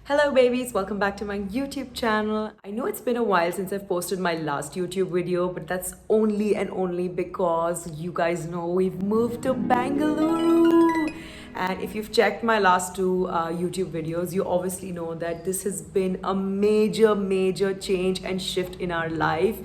Hello babies, welcome back to my YouTube channel. I know it's been a while since I've posted my last YouTube video, but that's only and only because you guys know we've moved to Bangalore. And if you've checked my last two YouTube videos, you obviously know that this has been a major change and shift in our life.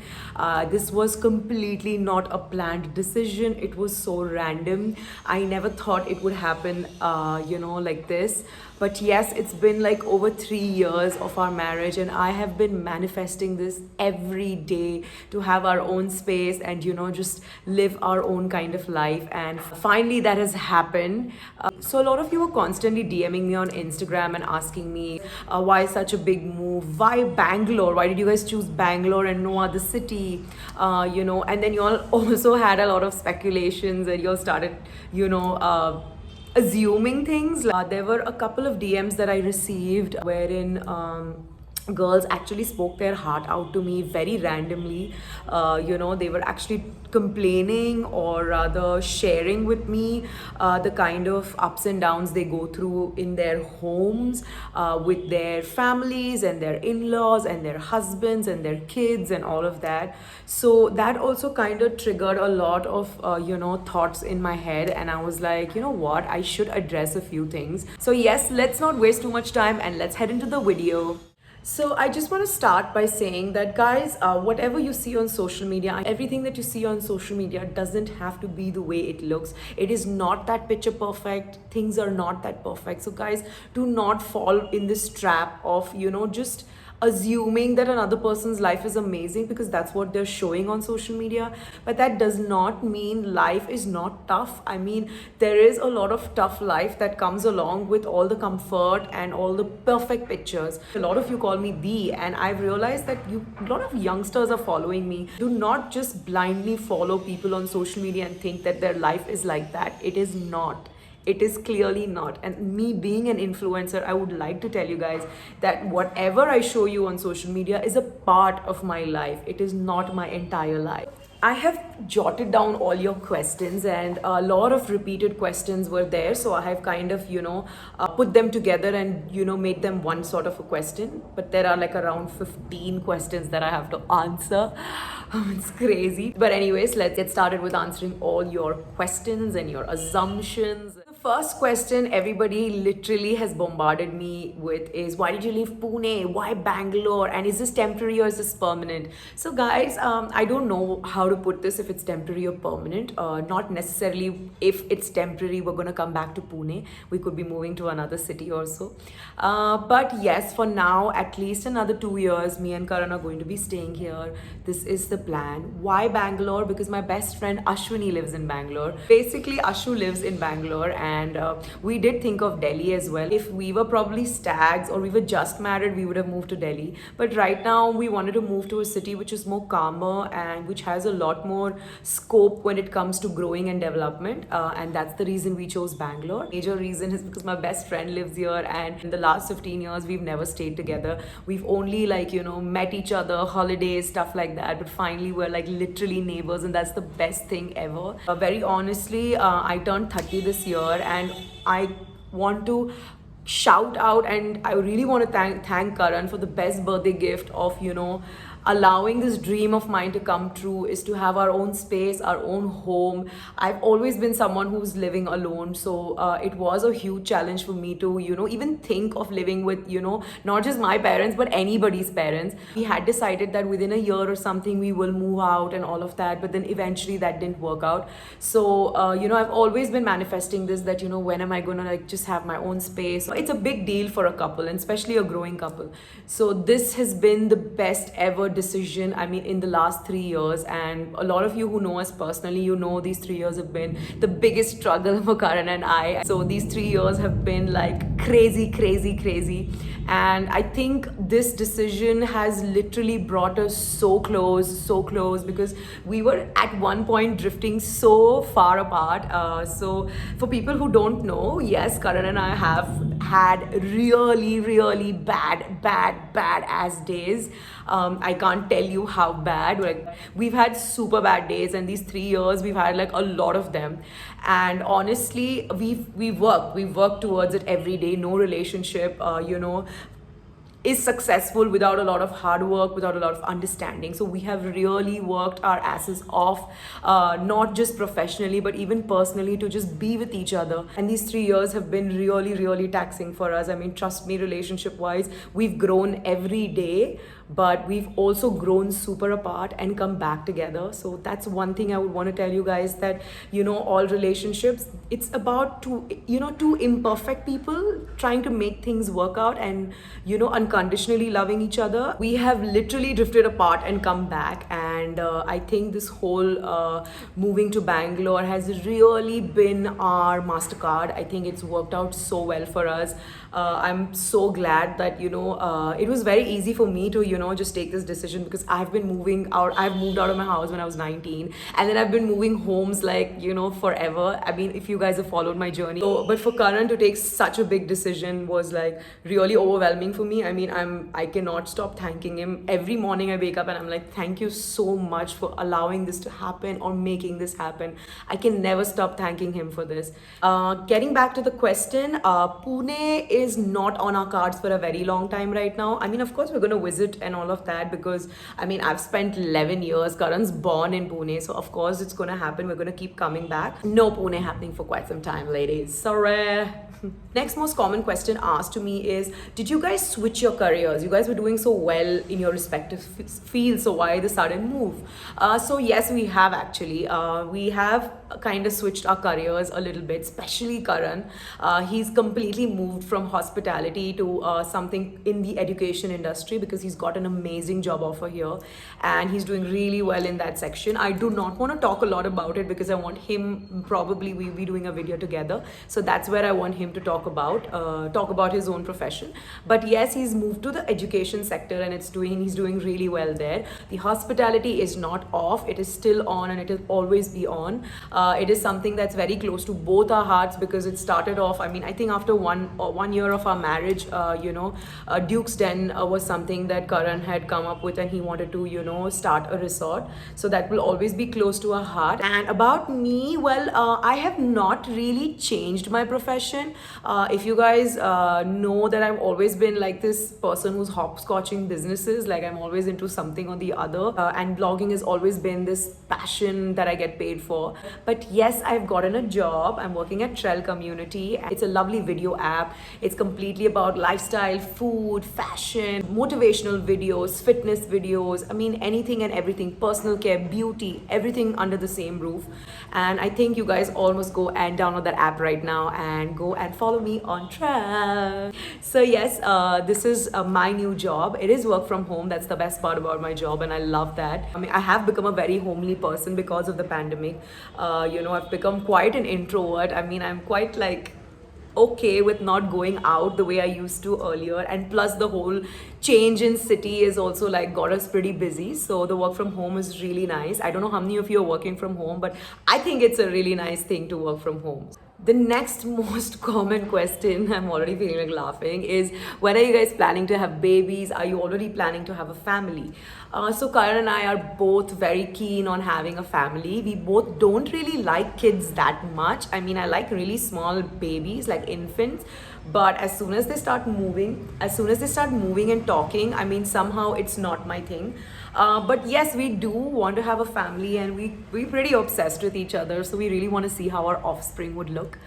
This was completely not a planned decision. It was so random. I never thought it would happen, like this. But yes, it's been like over 3 years of our marriage, and I have been manifesting this every day to have our own space and, just live our own kind of life. And finally, that has happened. So, a lot of you were constantly DMing me on Instagram and asking me why such a big move? Why Bangalore? Why did you guys choose Bangalore and no other city? And then you all also had a lot of speculations and you all started, assuming things. There were a couple of DMs that I received wherein girls actually spoke their heart out to me very randomly. They were actually complaining or rather sharing with me the kind of ups and downs they go through in their homes with their families and their in-laws and their husbands and their kids and all of that. So that also kind of triggered a lot of thoughts in my head, and I was like, you know what, I should address a few things. So yes, let's not waste too much time and let's head into the video. So I just want to start by saying that, guys, whatever you see on social media, everything that you see on social media doesn't have to be the way it looks. It is not that picture perfect. Things are not that perfect. So guys, do not fall in this trap of, just assuming that another person's life is amazing because that's what they're showing on social media. But that does not mean life is not tough. I mean, there is a lot of tough life that comes along with all the comfort and all the perfect pictures. A lot of you call me the, and I've realized that a lot of youngsters are following me. Do not just blindly follow people on social media and think that their life is like that. It is not. It is clearly not. And me being an influencer, I would like to tell you guys that whatever I show you on social media is a part of my life. It is not my entire life. I have jotted down all your questions, and a lot of repeated questions were there. So I have kind of, put them together and, made them one sort of a question. But there are like around 15 questions that I have to answer. It's crazy. But anyways, let's get started with answering all your questions and your assumptions. The first question everybody literally has bombarded me with is, why did you leave Pune? Why Bangalore? And is this temporary or is this permanent? So guys, I don't know how to put this, if it's temporary or permanent. Not necessarily if it's temporary, we're going to come back to Pune. We could be moving to another city or so. But yes, for now, at least another 2 years, me and Karan are going to be staying here. This is the plan. Why Bangalore? Because my best friend Ashwini lives in Bangalore. Basically, Ashu lives in Bangalore, and we did think of Delhi as well. If we were probably stags or we were just married, we would have moved to Delhi. But right now, we wanted to move to a city which is more calmer and which has a lot more scope when it comes to growing and development. And that's the reason we chose Bangalore. Major reason is because my best friend lives here, and in the last 15 years, we've never stayed together. We've only met each other, holidays, stuff like that. But finally, we're like literally neighbors, and that's the best thing ever. Very honestly, I turned 30 this year, and I want to shout out, and I really want to thank Karan for the best birthday gift of allowing this dream of mine to come true, is to have our own space, our own home. I've always been someone who's living alone, so it was a huge challenge for me to even think of living with not just my parents but anybody's parents. We had decided that within a year or something we will move out and all of that, but then eventually that didn't work out. So I've always been manifesting this, that when am I gonna just have my own space. It's a big deal for a couple, and especially a growing couple. So this has been the best ever decision, I mean, in the last 3 years. And a lot of you who know us personally, these 3 years have been the biggest struggle for Karan and I. So these 3 years have been like crazy. And I think this decision has literally brought us so close, because we were at one point drifting so far apart. So for people who don't know, yes, Karan and I have had really bad ass days. I can't tell you how bad. Like, we've had super bad days, and these 3 years we've had like a lot of them. And honestly, we've worked towards it every day. No relationship, is successful without a lot of hard work, without a lot of understanding. So we have really worked our asses off, not just professionally but even personally, to just be with each other. And these 3 years have been really, really taxing for us. I mean, trust me, relationship wise, we've grown every day, but we've also grown super apart and come back together. So that's one thing I would want to tell you guys, that all relationships, it's about two imperfect people trying to make things work out and unconditionally loving each other. We have literally drifted apart and come back, and I think this whole moving to Bangalore has really been our MasterCard. I think it's worked out so well for us. I'm so glad that it was very easy for me to just take this decision, because I've moved out of my house when I was 19, and then I've been moving homes like forever. I mean, if you guys have followed my journey. So, but for Karan to take such a big decision was like really overwhelming for me. I mean, I cannot stop thanking him. Every morning I wake up and I'm like, thank you so much for allowing this to happen or making this happen. I can never stop thanking him for this. Getting back to the question, Pune is not on our cards for a very long time right now. I mean, of course we're going to visit and all of that, because I mean, I've spent 11 years. Karan's born in Pune, so of course it's going to happen. We're going to keep coming back. No Pune happening for quite some time, ladies. Sorry. Next most common question asked to me is, did you guys switch your careers? You guys were doing so well in your respective fields, so why the sudden move? So yes, we have actually. We have kind of switched our careers a little bit, especially Karan. He's completely moved from hospitality to something in the education industry, because he's got an amazing job offer here and he's doing really well in that section. I do not want to talk a lot about it because I want him, probably we'll be doing a video together, so that's where I want him to talk about his own profession. But yes, he's moved to the education sector and he's doing really well there. The hospitality is not off, it is still on and it will always be on. It is something that's very close to both our hearts, because it started off, I mean, I think after one year of our marriage, Duke's Den was something that Karan had come up with, and he wanted to start a resort, so that will always be close to our heart. And about me, well, I have not really changed my profession. If you guys know that I've always been like this person who's hopscotching businesses, like I'm always into something or the other, and blogging has always been this passion that I get paid for. But yes, I've gotten a job. I'm working at Trell Community. It's a lovely video app. It's completely about lifestyle, food, fashion, motivational videos, fitness videos, I mean anything and everything, personal care, beauty, everything under the same roof. And I think you guys all must go and download that app right now and go and follow me on Trell. So yes, this is my new job. It is work from home. That's the best part about my job, and I love that. I mean, I have become a very homely person because of the pandemic. I've become quite an introvert. I mean, I'm quite like okay with not going out the way I used to earlier, and plus the whole change in city is also like got us pretty busy. So the work from home is really nice. I don't know how many of you are working from home, but I think it's a really nice thing to work from home. The next most common question, I'm already feeling like laughing, is when are you guys planning to have babies? Are you already planning to have a family? So Karan and I are both very keen on having a family. We both don't really like kids that much. I mean, I like really small babies, like infants. But as soon as they start moving and talking, I mean, somehow it's not my thing. But yes, we do want to have a family, and we're pretty obsessed with each other. So we really want to see how our offspring would look.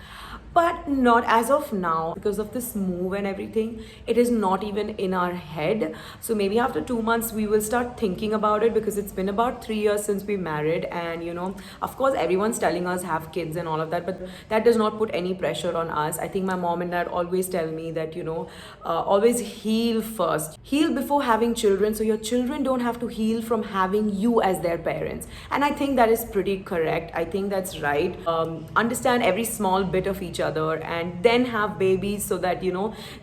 But not as of now, because of this move and everything. It is not even in our head. So maybe after 2 months we will start thinking about it, because it's been about 3 years since we married, and of course everyone's telling us have kids and all of that, but that does not put any pressure on us. I think my mom and dad always tell me that always heal first, heal before having children, so your children don't have to heal from having you as their parents. And I think that is pretty correct. I think that's right. Understand every small bit of each other, and then have babies, so that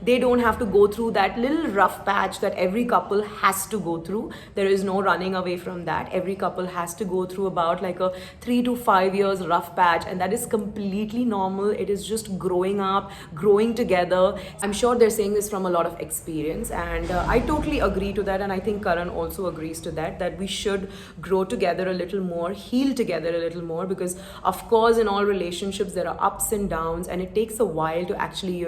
they don't have to go through that little rough patch that every couple has to go through. There is no running away from that. Every couple has to go through about like a 3 to 5 years rough patch, and that is completely normal. It is just growing up, growing together. I'm sure they're saying this from a lot of experience, and I totally agree to that, and I think Karan also agrees to that we should grow together a little more, heal together a little more, because of course in all relationships there are ups and downs, and it takes a while to actually,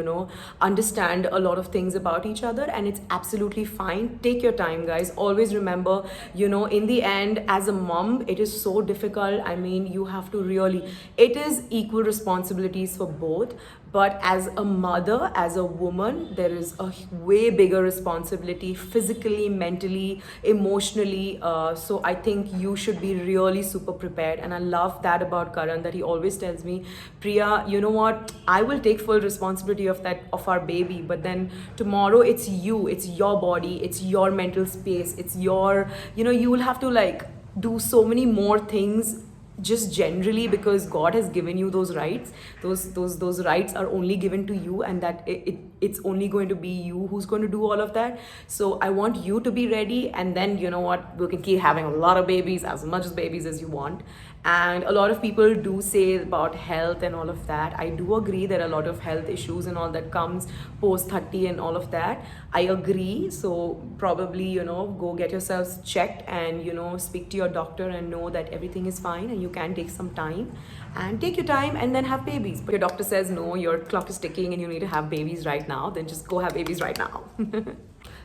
understand a lot of things about each other, and it's absolutely fine. Take your time, guys. Always remember, in the end, as a mom, it is so difficult. I mean, you have to really, it is equal responsibilities for both. But as a mother, as a woman, there is a way bigger responsibility physically, mentally, emotionally. So I think you should be really super prepared. And I love that about Karan, that he always tells me, Priya, you know what? I will take full responsibility of that, of our baby. But then tomorrow it's you, it's your body, it's your mental space, it's your, you will have to like do so many more things just generally, because God has given you those rights. Those rights are only given to you, and that it's only going to be you who's going to do all of that. So I want you to be ready, and then you know what, we can keep having a lot of babies, as much as babies as you want. And a lot of people do say about health and all of that. I do agree there are a lot of health issues and all that comes post 30 and all of that. I agree. So probably, go get yourselves checked and, speak to your doctor and know that everything is fine and you can take some time, and take your time and then have babies. But your doctor says, no, your clock is ticking and you need to have babies right now, then just go have babies right now.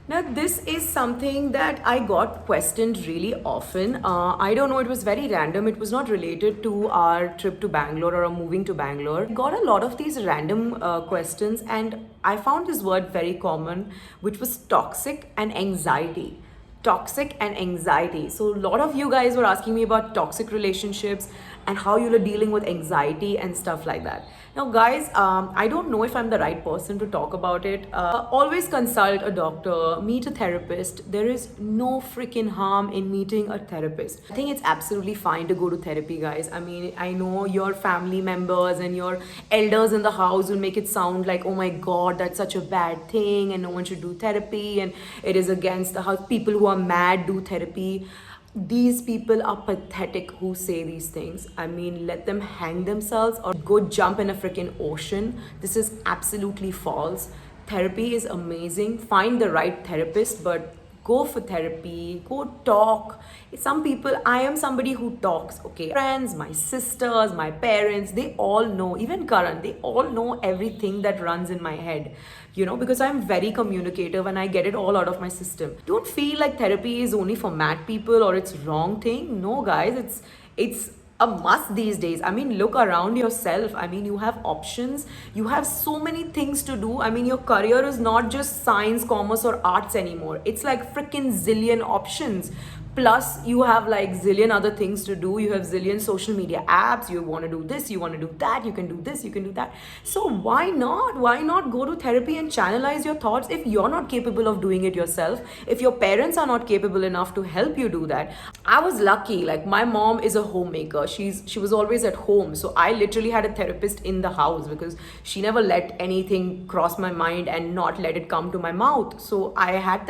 Now, this is something that I got questioned really often. I don't know, it was very random. It was not related to our trip to Bangalore or our moving to Bangalore. I got a lot of these random questions, and I found this word very common, which was toxic and anxiety. Toxic and anxiety. So, a lot of you guys were asking me about toxic relationships and how you're dealing with anxiety and stuff like that. Now, guys, I don't know if I'm the right person to talk about it. Always consult a doctor, meet a therapist. There is no freaking harm in meeting a therapist. I think it's absolutely fine to go to therapy, guys. I mean, I know your family members and your elders in the house will make it sound like, oh my God, that's such a bad thing and no one should do therapy and it is against the house. People who are mad do therapy. These people are pathetic who say these things. I mean, let them hang themselves or go jump in a freaking ocean. This is absolutely false. Therapy is amazing. Find the right therapist, but go for therapy, go talk. Some people, I am somebody who talks, okay? Friends, my sisters, my parents, they all know, even Karan, they all know everything that runs in my head, because I'm very communicative and I get it all out of my system. Don't feel like therapy is only for mad people or it's wrong thing. No, guys, it's a must these days. I mean, look around yourself. I mean, you have options. You have so many things to do. I mean, your career is not just science, commerce, or arts anymore. It's like freaking zillion options. Plus, you have like zillion other things to do. You have zillion social media apps. You want to do this, you want to do that. You can do this, you can do that. So why not? Why not go to therapy and channelize your thoughts if you're not capable of doing it yourself? If your parents are not capable enough to help you do that. I was lucky. Like, my mom is a homemaker. She was always at home. So I literally had a therapist in the house because she never let anything cross my mind and not let it come to my mouth. So I had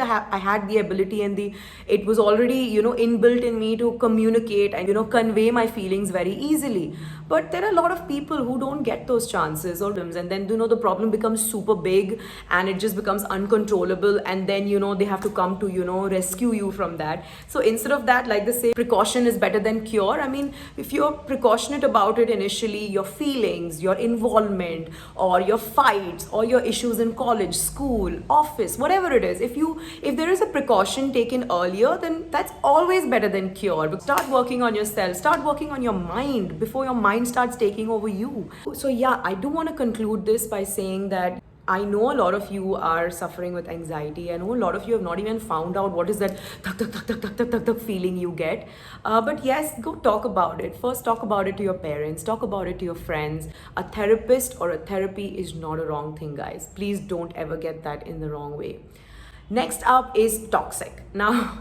the ability and it was already, inbuilt in me to communicate and, convey my feelings very easily. But there are a lot of people who don't get those chances and then, the problem becomes super big and it just becomes uncontrollable. And then, they have to come to, rescue you from that. So instead of that, like they say, precaution is better than cure. I mean, if you're precautionate about it initially, your feelings, your involvement, or your fights, or your issues in college, school, office, whatever it is, if there is a precaution taken earlier, then that's always better than cure. But start working on yourself, start working on your mind before your mind starts taking over you. So yeah, I do want to conclude this by saying that I know a lot of you are suffering with anxiety. I know a lot of you have not even found out what is that thuk, thuk, thuk, thuk, thuk, thuk, thuk, thuk feeling you get. But yes, go talk about it. First, talk about it to your parents. Talk about it to your friends. A therapist or a therapy is not a wrong thing, guys. Please don't ever get that in the wrong way. Next up is toxic. Now,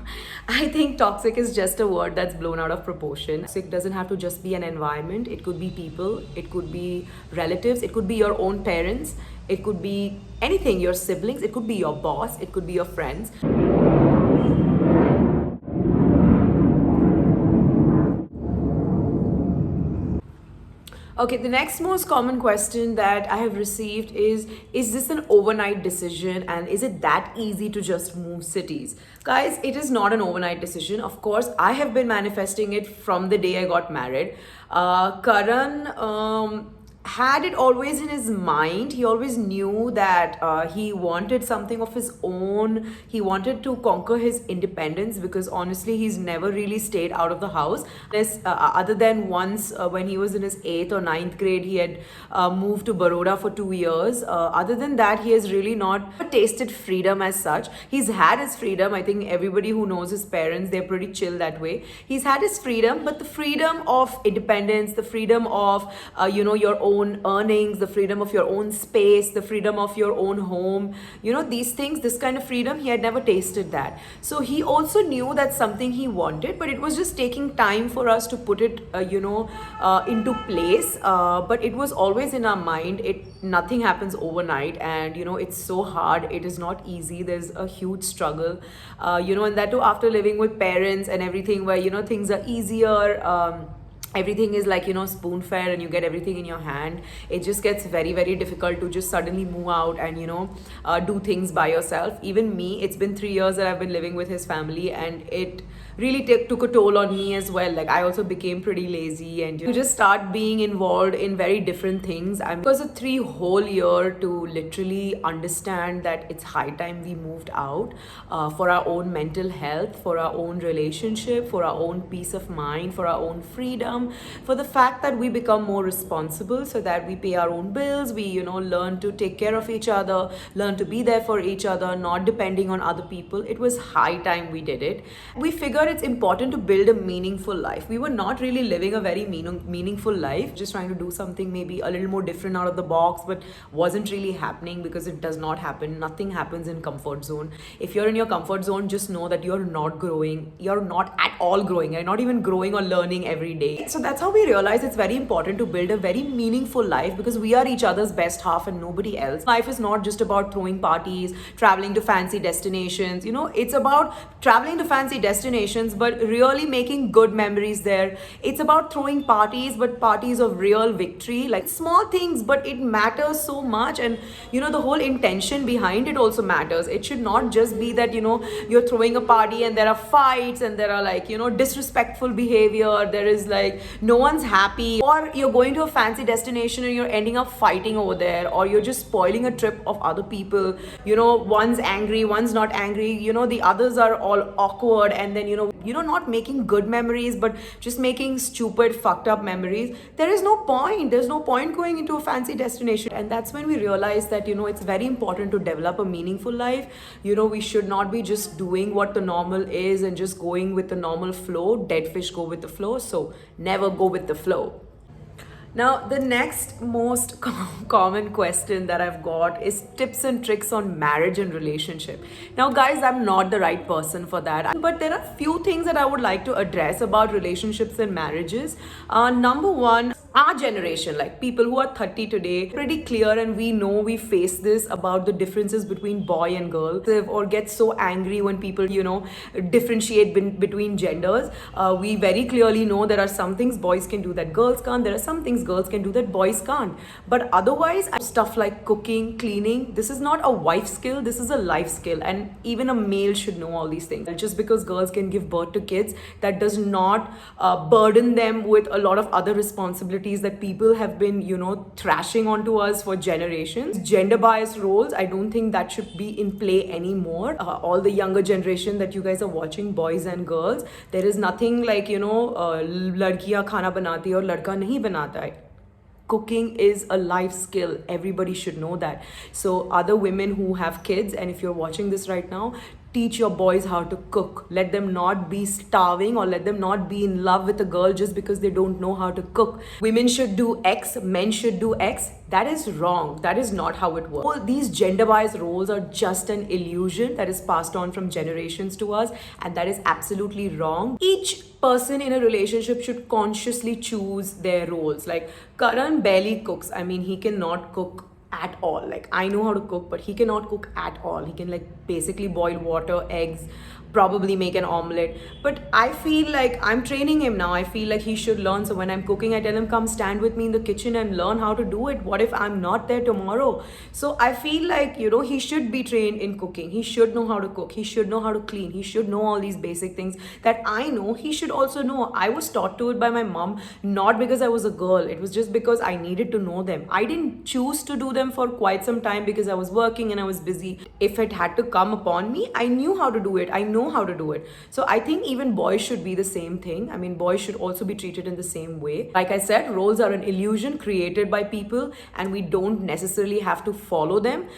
I think toxic is just a word that's blown out of proportion. Toxic doesn't have to just be an environment. It could be people, it could be relatives, it could be your own parents, it could be anything, your siblings, it could be your boss, it could be your friends. Okay, the next most common question that I have received is this an overnight decision and is it that easy to just move cities? Guys, it is not an overnight decision. Of course, I have been manifesting it from the day I got married. Karan had it always in his mind. He always knew that he wanted something of his own. He wanted to conquer his independence, because honestly, he's never really stayed out of the house. Other than once when he was in his 8th or ninth grade, he had moved to Baroda for 2 years. Other than that, he has really not tasted freedom as such. He's had his freedom. I think everybody who knows his parents, they're pretty chill that way. He's had his freedom, but the freedom of independence, the freedom of your own earnings, the freedom of your own space, the freedom of your own home, these things, this kind of freedom, he had never tasted that. So he also knew that's something he wanted, but it was just taking time for us to put it into place. But it was always in our mind. Nothing happens overnight, and it's so hard. It is not easy. There's a huge struggle, and that too after living with parents and everything, where things are easier. Everything is like spoon fed, and you get everything in your hand. It just gets very, very difficult to just suddenly move out and do things by yourself. Even me, it's been 3 years that I've been living with his family, and it really took a toll on me as well. Like, I also became pretty lazy, and you just start being involved in very different things. I mean, it was a 3 whole year to literally understand that it's high time we moved out, for our own mental health, for our own relationship, for our own peace of mind, for our own freedom, for the fact that we become more responsible, so that we pay our own bills, we learn to take care of each other, learn to be there for each other, not depending on other people. It was high time we did it. We figured it's important to build a meaningful life. We were not really living a very meaningful life, just trying to do something maybe a little more different out of the box, but wasn't really happening, because it does not happen. Nothing happens in comfort zone. If you're in your comfort zone, just know that you're not growing. You're not at all growing. You're not even growing or learning every day. So that's how we realize it's very important to build a very meaningful life, because we are each other's best half and nobody else. Life is not just about throwing parties, traveling to fancy destinations. It's about traveling to fancy destinations, but really making good memories there. It's about throwing parties, but parties of real victory, like small things, but it matters so much. And the whole intention behind it also matters. It should not just be that you're throwing a party and there are fights and there are like disrespectful behavior, there is like no one's happy, or you're going to a fancy destination and you're ending up fighting over there, or you're just spoiling a trip of other people. One's angry, one's not angry, the others are all awkward, and then not making good memories, but just making stupid, fucked up memories. There's no point going into a fancy destination. And that's when we realize that it's very important to develop a meaningful life. We should not be just doing what the normal is and just going with the normal flow. Dead fish go with the flow, so never go with the flow. Now, the next most common question that I've got is tips and tricks on marriage and relationship. Now, guys, I'm not the right person for that, but there are few things that I would like to address about relationships and marriages. Number one, our generation, like people who are 30 today, pretty clear, and we face this about the differences between boy and girl, or get so angry when people differentiate between genders. We very clearly know there are some things boys can do that girls can't. There are some things girls can do that boys can't. But otherwise, stuff like cooking, cleaning, this is not a wife skill, this is a life skill, and even a male should know all these things. Just because girls can give birth to kids, that does not burden them with a lot of other responsibilities that people have been thrashing onto us for generations. Gender bias roles, I don't think that should be in play anymore. All the younger generation that you guys are watching, boys and girls, there is nothing like ladkiyan khana banati aur ladka nahi banata hai. Cooking is a life skill. Everybody should know that. So other women who have kids, and if you're watching this right now, teach your boys how to cook. Let them not be starving, or let them not be in love with a girl just because they don't know how to cook. Women should do X, men should do X. That is wrong. That is not how it works. All these gender bias roles are just an illusion that is passed on from generations to us, and that is absolutely wrong. Each person in a relationship should consciously choose their roles. Like Karan barely cooks. I mean, he cannot cook at all. Like, I know how to cook, but he cannot cook at all. He can like basically boil water, eggs, probably make an omelette. But I feel like I'm training him now. I feel like he should learn. So when I'm cooking, I tell him, come stand with me in the kitchen and learn how to do it. What if I'm not there tomorrow? So I feel like, he should be trained in cooking. He should know how to cook. He should know how to clean. He should know all these basic things that I know. He should also know. I was taught to it by my mom, not because I was a girl. It was just because I needed to know them. I didn't choose to do them for quite some time because I was working and I was busy. If it had to come upon me, I knew how to do it. I know how to do it. So I think even boys should be the same thing. I mean, boys should also be treated in the same way. Like I said, roles are an illusion created by people, and we don't necessarily have to follow them.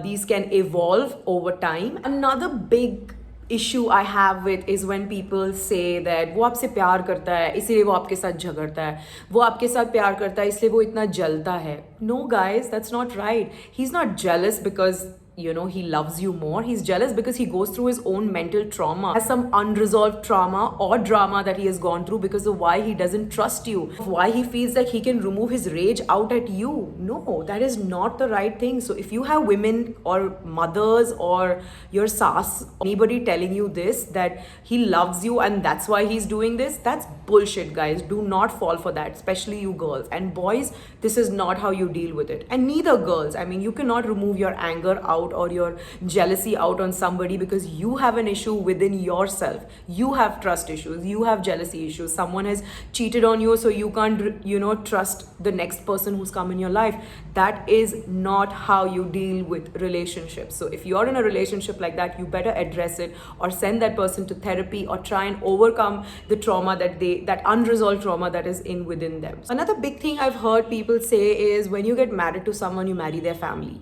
These can evolve over time. Another big issue I have with is when people say that वो आपसे प्यार करता है इसलिए वो आपके साथ झगड़ता है, वो आपके साथ प्यार करता है इसलिए वो इतना जलता है. No guys, that's not right. He's not jealous because he loves you more. He's jealous because he goes through his own mental trauma, has some unresolved trauma or drama that he has gone through because of why he doesn't trust you, why he feels like he can remove his rage out at you. No, that is not the right thing. So if you have women or mothers or your sass, anybody telling you this, that he loves you and that's why he's doing this, that's bullshit, guys. Do not fall for that, especially you girls. And boys, this is not how you deal with it. And neither girls. I mean, you cannot remove your anger out or your jealousy out on somebody because you have an issue within yourself. You have trust issues, you have jealousy issues, someone has cheated on you, so you can't trust the next person who's come in your life. That is not how you deal with relationships. So if you're in a relationship like that, you better address it or send that person to therapy or try and overcome the trauma that unresolved trauma that is within them. Another big thing I've heard people say is when you get married to someone, you marry their family.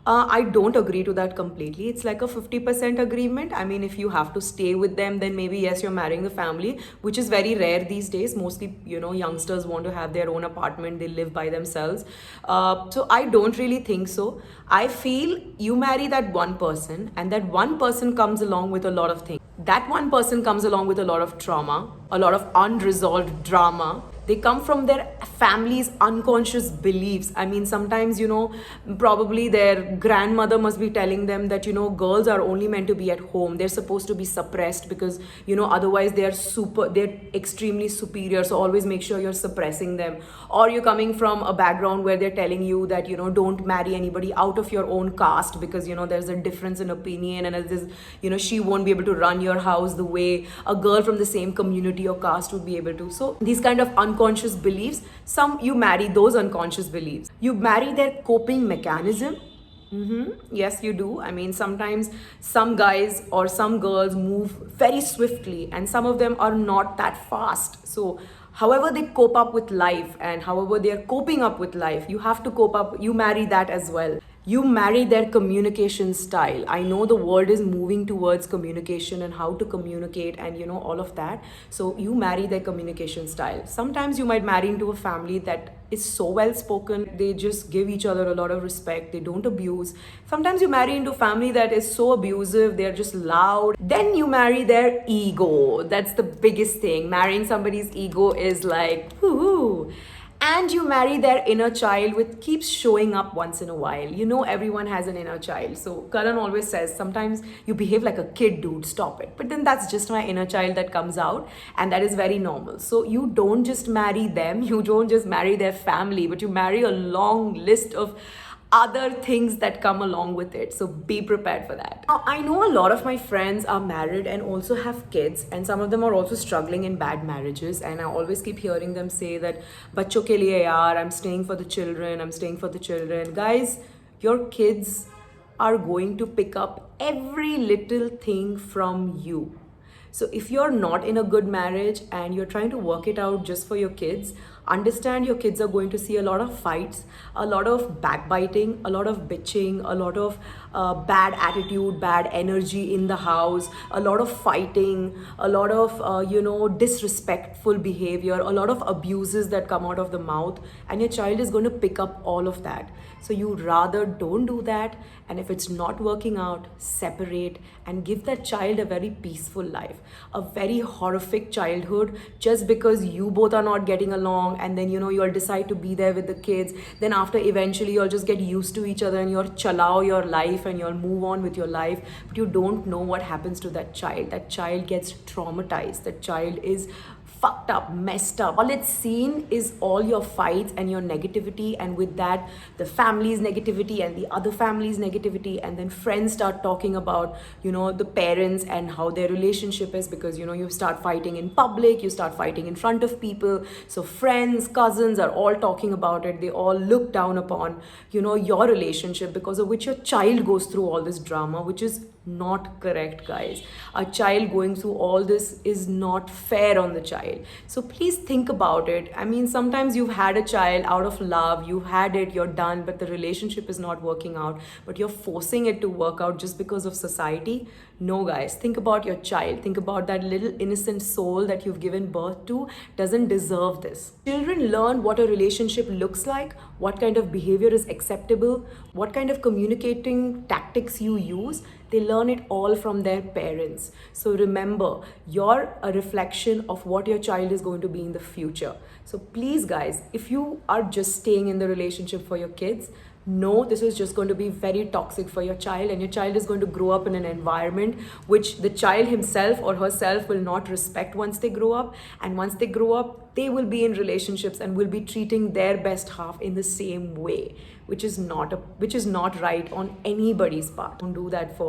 I don't agree to that completely. It's like a 50% agreement. I mean, if you have to stay with them, then maybe yes, you're marrying the family, which is very rare these days. Mostly, youngsters want to have their own apartment. They live by themselves. So I don't really think so. I feel you marry that one person and that one person comes along with a lot of things. That one person comes along with a lot of trauma, a lot of unresolved drama. They come from their family's unconscious beliefs. I mean, sometimes, probably their grandmother must be telling them that, girls are only meant to be at home. They're supposed to be suppressed because, otherwise they're extremely superior. So always make sure you're suppressing them. Or you're coming from a background where they're telling you that, don't marry anybody out of your own caste because, there's a difference in opinion and there's, she won't be able to run your house the way a girl from the same community or caste would be able to. So these kind of unconscious beliefs, you marry those unconscious beliefs. You marry their coping mechanism. Yes, you do. I mean, sometimes some guys or some girls move very swiftly and some of them are not that fast. So however they cope up with life and however they are coping up with life, you have to cope up. You marry that as well. You marry their communication style. I know the world is moving towards communication and how to communicate and all of that. So you marry their communication style. Sometimes you might marry into a family that is so well spoken. They just give each other a lot of respect. They don't abuse. Sometimes you marry into a family that is so abusive. They're just loud. Then you marry their ego. That's the biggest thing. Marrying somebody's ego is like, whoo. And you marry their inner child, which keeps showing up once in a while. Everyone has an inner child. So Karan always says, sometimes you behave like a kid, dude, stop it. But then that's just my inner child that comes out, and that is very normal. So you don't just marry them, you don't just marry their family, but you marry a long list of other things that come along with it. So be prepared for that. Now, I know a lot of my friends are married and also have kids, and some of them are also struggling in bad marriages. And I always keep hearing them say that, "Bachcho ke liye yaar, I'm staying for the children, I'm staying for the children." Guys, your kids are going to pick up every little thing from you. So if you're not in a good marriage and you're trying to work it out just for your kids, understand your kids are going to see a lot of fights, a lot of backbiting, a lot of bitching, a lot of bad attitude, bad energy in the house, a lot of fighting, a lot of disrespectful behavior, a lot of abuses that come out of the mouth, and your child is going to pick up all of that. So you rather don't do that, and if it's not working out, separate and give that child a very peaceful life. A very horrific childhood just because you both are not getting along along, and then you'll decide to be there with the kids. Then after, eventually you'll just get used to each other and you'll chalao your life and you'll move on with your life. But you don't know what happens to that child. That child gets traumatized. That child is fucked up, messed up. All it's seen is all your fights and your negativity, and with that, the family's negativity and the other family's negativity, and then friends start talking about, the parents and how their relationship is, because, you start fighting in public, you start fighting in front of people. So friends, cousins are all talking about it. They all look down upon, your relationship, because of which your child goes through all this drama, which is not correct, guys. A child going through all this is not fair on the child. So please think about it. I mean, sometimes you've had a child out of love, you've had it, you're done, but the relationship is not working out, but you're forcing it to work out just because of society. No, guys, think about your child. Think about that little innocent soul that you've given birth to doesn't deserve this. Children learn what a relationship looks like, what kind of behavior is acceptable, what kind of communicating tactics you use. They learn it all from their parents. So remember, you're a reflection of what your child is going to be in the future. So please, guys, if you are just staying in the relationship for your kids, no, this is just going to be very toxic for your child, and your child is going to grow up in an environment which the child himself or herself will not respect once they grow up. And once they grow up, they will be in relationships and will be treating their best half in the same way, which is not right on anybody's part. Don't do that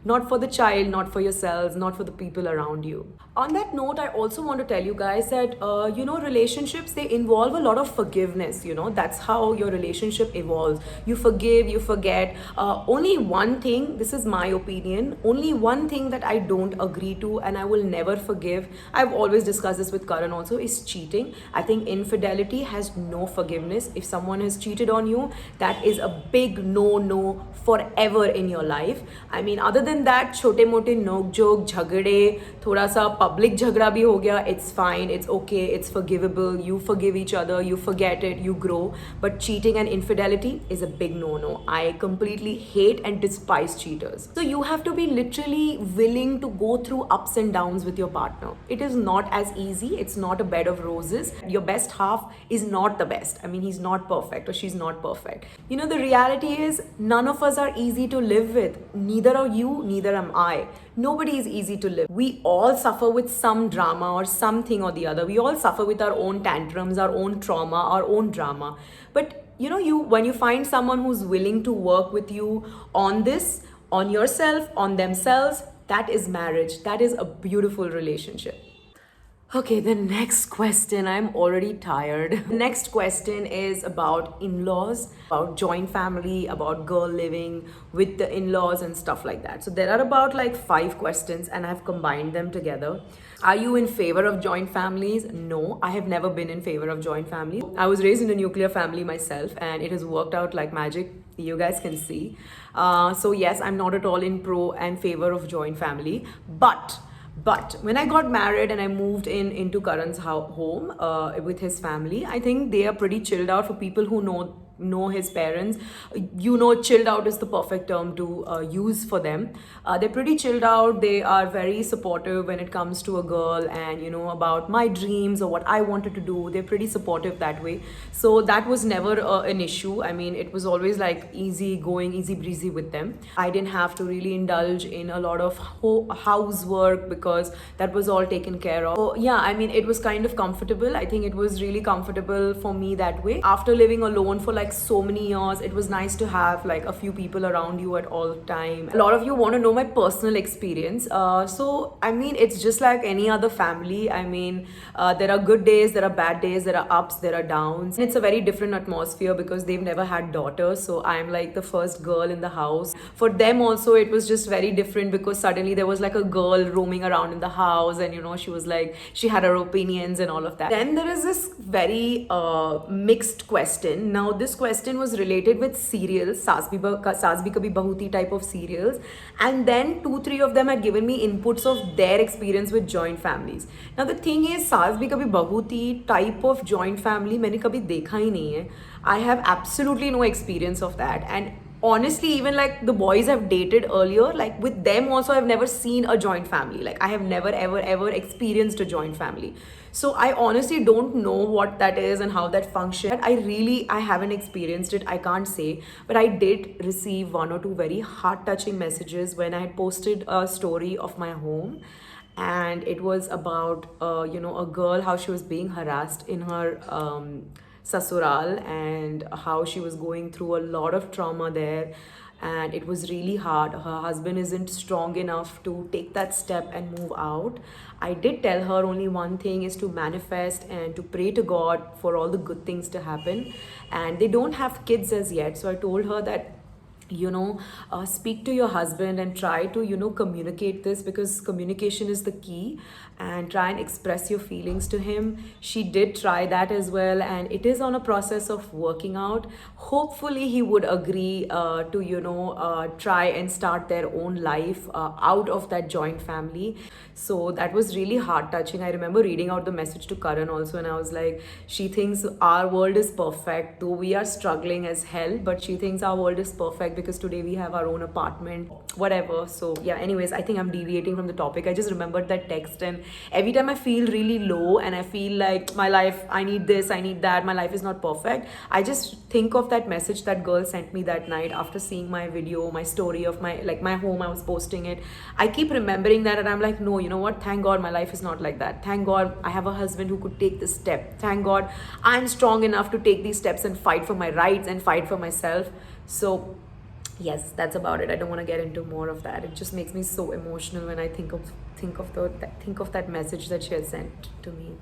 not for the child, not for yourselves, not for the people around you. On that note, I also want to tell you guys that relationships, they involve a lot of forgiveness. That's how your relationship evolves. You forgive, you forget. Only one thing, this is my opinion, only one thing that I don't agree to and I will never forgive, I've always discussed this with Karan also, is cheating. I think infidelity has no forgiveness. If someone has cheated on you, that is a big no forever in your life. I mean, other than that, छोटे मोटे नोक joke झगड़े, थोड़ा सा public झगड़ा भी हो गया, it's fine, it's okay, it's forgivable, you forgive each other, you forget it, you grow. But cheating and infidelity is a big no. I completely hate and despise cheaters. So you have to be literally willing to go through ups and downs with your partner. It is not as easy. It's not a bed of roses. Your best half is not the best. I mean, he's not perfect or she's not perfect. The reality is none of us are easy to live with. Neither are you, neither am I. Nobody is easy to live. We all suffer with some drama or something or the other. We all suffer with our own tantrums, our own trauma, our own drama. But when you find someone who's willing to work with you on this, on yourself, on themselves, that is marriage. That is a beautiful relationship. Okay, the next question, I'm already tired. The next question is about in-laws, about joint family, about girl living with the in-laws and stuff like that. So there are about like 5 questions and I've combined them together. Are you in favor of joint families? No, I have never been in favor of joint families. I was raised in a nuclear family myself and it has worked out like magic. You guys can see. So yes, I'm not at all in pro and favor of joint family, but when I got married and I moved into Karan's home with his family, I think they are pretty chilled out. For people who know his parents, chilled out is the perfect term to use for them. They're pretty chilled out. They are very supportive when it comes to a girl and about my dreams or what I wanted to do. They're pretty supportive that way. So that was never an issue. I mean, it was always like easy going, easy breezy with them. I didn't have to really indulge in a lot of housework because that was all taken care of. So yeah, I mean, it was kind of comfortable. I think it was really comfortable for me that way. After living alone for like so many years, it was nice to have like a few people around you at all time. A lot of you want to know my personal experience. So I mean, it's just like any other family. I mean, there are good days, there are bad days, there are ups, there are downs. And it's a very different atmosphere because they've never had daughters. So I'm like the first girl in the house. For them also, it was just very different because suddenly there was like a girl roaming around in the house and she was like, she had her opinions and all of that. Then there is this very mixed question. Now this question was related with serials, Saas Bhi Kabhi Bahu Thi type of serials, and then 2-3 of them had given me inputs of their experience with joint families. Now the thing is, Saas Bhi Kabhi Bahu Thi type of joint family मैंने कभी देखा ही नहीं है. I have absolutely no experience of that, and honestly, even like the boys I've dated earlier, like with them also, I've never seen a joint family. Like I have never ever experienced a joint family. So I honestly don't know what that is and how that functions. I haven't experienced it, I can't say. But I did receive one or two very heart touching messages when I had posted a story of my home, and it was about a girl, how she was being harassed in her sasural, and how she was going through a lot of trauma there, and it was really hard. Her husband isn't strong enough to take that step and move out. I did tell her only one thing is to manifest and to pray to God for all the good things to happen, and they don't have kids as yet. So I told her that, speak to your husband and try to communicate this, because communication is the key, and try and express your feelings to him. She did try that as well, and it is on a process of working out. Hopefully he would agree to try and start their own life out of that joint family. So that was really heart touching. I remember reading out the message to Karan also, and I was like, she thinks our world is perfect, though we are struggling as hell, but she thinks our world is perfect because today we have our own apartment, whatever. So yeah, anyways, I think I'm deviating from the topic. I just remembered that text, and every time I feel really low and I feel like my life, I need this, I need that, my life is not perfect, I just think of that message that girl sent me that night after seeing my video, my story of my home. I was posting it. I keep remembering that, and I'm like, no, you know what, thank God my life is not like that. Thank God I have a husband who could take this step. Thank God I'm strong enough to take these steps and fight for my rights and fight for myself. So yes, that's about it. I don't want to get into more of that. It just makes me so emotional when I think of that message that she had sent to me.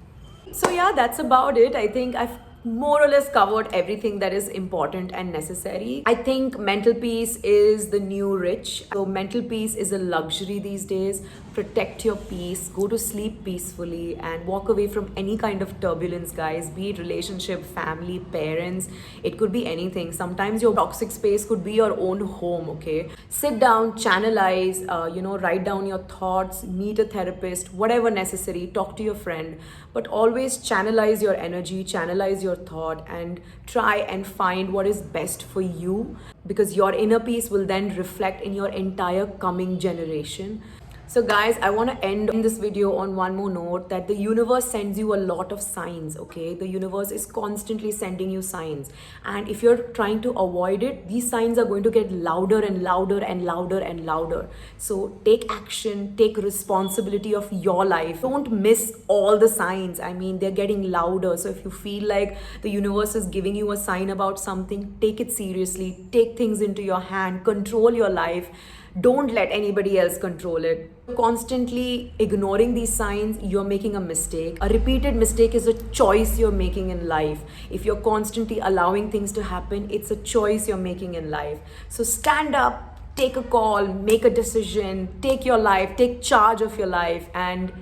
So yeah, that's about it. I think I've more or less covered everything that is important and necessary. I think mental peace is the new rich. So mental peace is a luxury these days. Protect your peace, go to sleep peacefully, and walk away from any kind of turbulence, guys. Be it relationship, family, parents, it could be anything. Sometimes your toxic space could be your own home, okay? Sit down, channelize, write down your thoughts, meet a therapist, whatever necessary, talk to your friend, but always channelize your energy, channelize your thought, and try and find what is best for you, because your inner peace will then reflect in your entire coming generation. So guys, I want to end this video on one more note, that the universe sends you a lot of signs, okay? The universe is constantly sending you signs. And if you're trying to avoid it, these signs are going to get louder and louder and louder and louder. So take action, take responsibility of your life. Don't miss all the signs. I mean, they're getting louder. So if you feel like the universe is giving you a sign about something, take it seriously, take things into your hand, control your life. Don't let anybody else control it. Constantly ignoring these signs, you're making a mistake. A repeated mistake is a choice you're making in life. If you're constantly allowing things to happen, it's a choice you're making in life. So stand up, take a call, make a decision, take your life, take charge of your life, and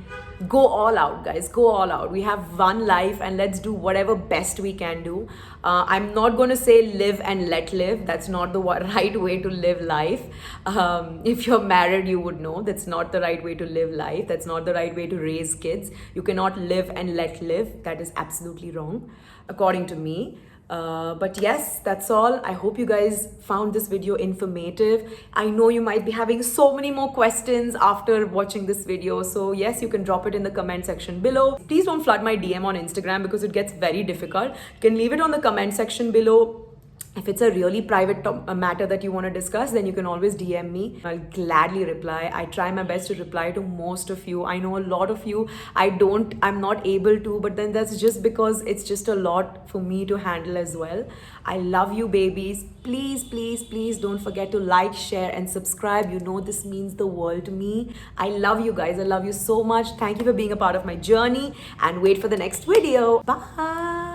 go all out, guys. Go all out. We have one life, and let's do whatever best we can do. I'm not going to say live and let live. That's not the right way to live life. If you're married, you would know that's not the right way to live life. That's not the right way to raise kids. You cannot live and let live. That is absolutely wrong, according to me. But yes, that's all. I hope you guys found this video informative. I know you might be having so many more questions after watching this video. So yes, you can drop it in the comment section below. Please don't flood my DM on Instagram because it gets very difficult. You can leave it on the comment section below. If it's a really private matter that you want to discuss, then you can always DM me. I'll gladly reply. I try my best to reply to most of you. I know a lot of you, I'm not able to, but then that's just because it's just a lot for me to handle as well. I love you, babies. Please, please, please don't forget to like, share, and subscribe. You know this means the world to me. I love you guys. I love you so much. Thank you for being a part of my journey, and wait for the next video. Bye.